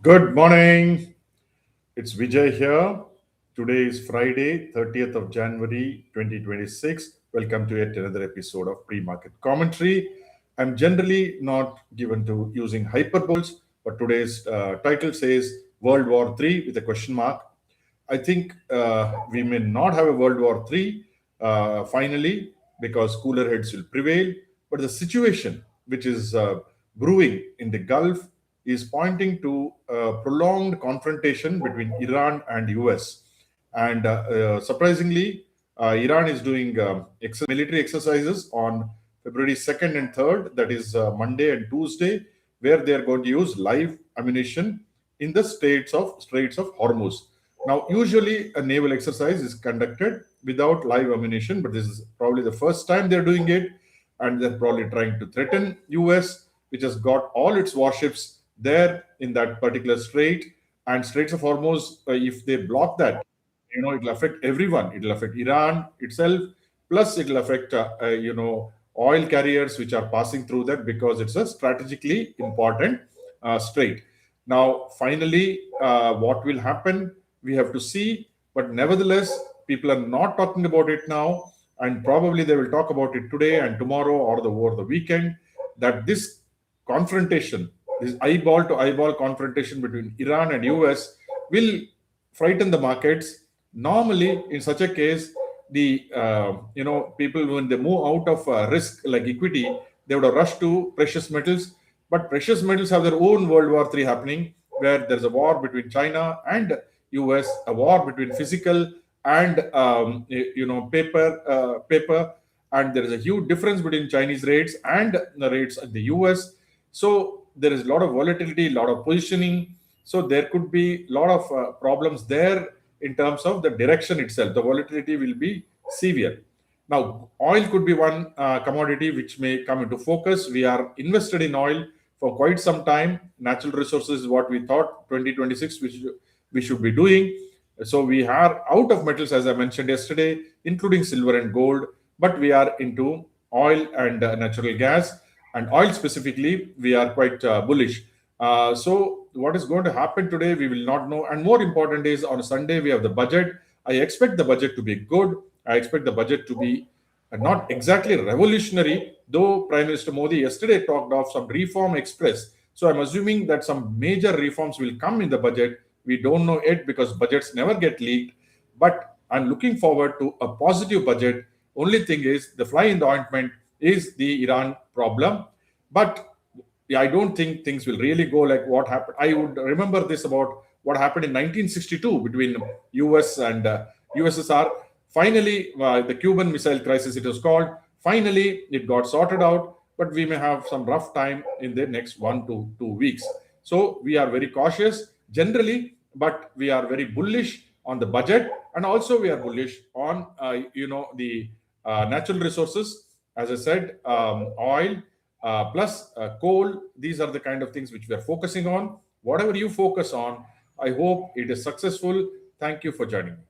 Good morning. It's Vijay here. Today is Friday, 30th of January 2026. Welcome to yet another episode of Pre-Market Commentary. I'm generally not given to using hyperboles, but today's title says World War III with a question mark. I think we may not have a World War III finally because cooler heads will prevail. But the situation which is brewing in the Gulf is pointing to a prolonged confrontation between Iran and US. And surprisingly, Iran is doing military exercises on February 2nd and 3rd, that is Monday and Tuesday, where they are going to use live ammunition in the Straits of Hormuz. Now, usually a naval exercise is conducted without live ammunition, but this is probably the first time they're doing it, and they're probably trying to threaten US, which has got all its warships there in that particular strait. And Straits of Hormuz, if they block that, it'll affect everyone. It'll affect Iran itself, plus it'll affect oil carriers which are passing through that because it's a strategically important strait. Now, finally, what will happen? We have to see. But nevertheless, people are not talking about it now, and probably they will talk about it today and tomorrow or over the weekend. That this confrontation, this eyeball to eyeball confrontation between Iran and US, will frighten the markets. Normally, in such a case, the people when they move out of risk like equity, they would have rushed to precious metals. But precious metals have their own World War III happening, where there's a war between China and US, a war between physical and paper, and there is a huge difference between Chinese rates and the rates in the US. So there is a lot of volatility, a lot of positioning. So there could be a lot of problems there in terms of the direction itself. The volatility will be severe. Now, oil could be one commodity which may come into focus. We are invested in oil for quite some time. Natural resources is what we thought 2026 which we should be doing. So we are out of metals, as I mentioned yesterday, including silver and gold, but we are into oil and natural gas. And oil specifically, we are quite bullish. So what is going to happen today, we will not know. And more important is on Sunday, we have the budget. I expect the budget to be good. I expect the budget to be not exactly revolutionary, though Prime Minister Modi yesterday talked of some reform express. So I'm assuming that some major reforms will come in the budget. We don't know yet because budgets never get leaked. But I'm looking forward to a positive budget. Only thing is, the fly in the ointment is the Iran problem. But I don't think things will really go like what happened. I would remember this about what happened in 1962 between US and USSR. Finally, the Cuban Missile Crisis, it was called. Finally, it got sorted out, but we may have some rough time in the next 1 to 2 weeks. So we are very cautious generally, but we are very bullish on the budget, and also we are bullish on the natural resources. As I said, oil plus coal. These are the kind of things which we are focusing on. Whatever you focus on, I hope it is successful. Thank you for joining me.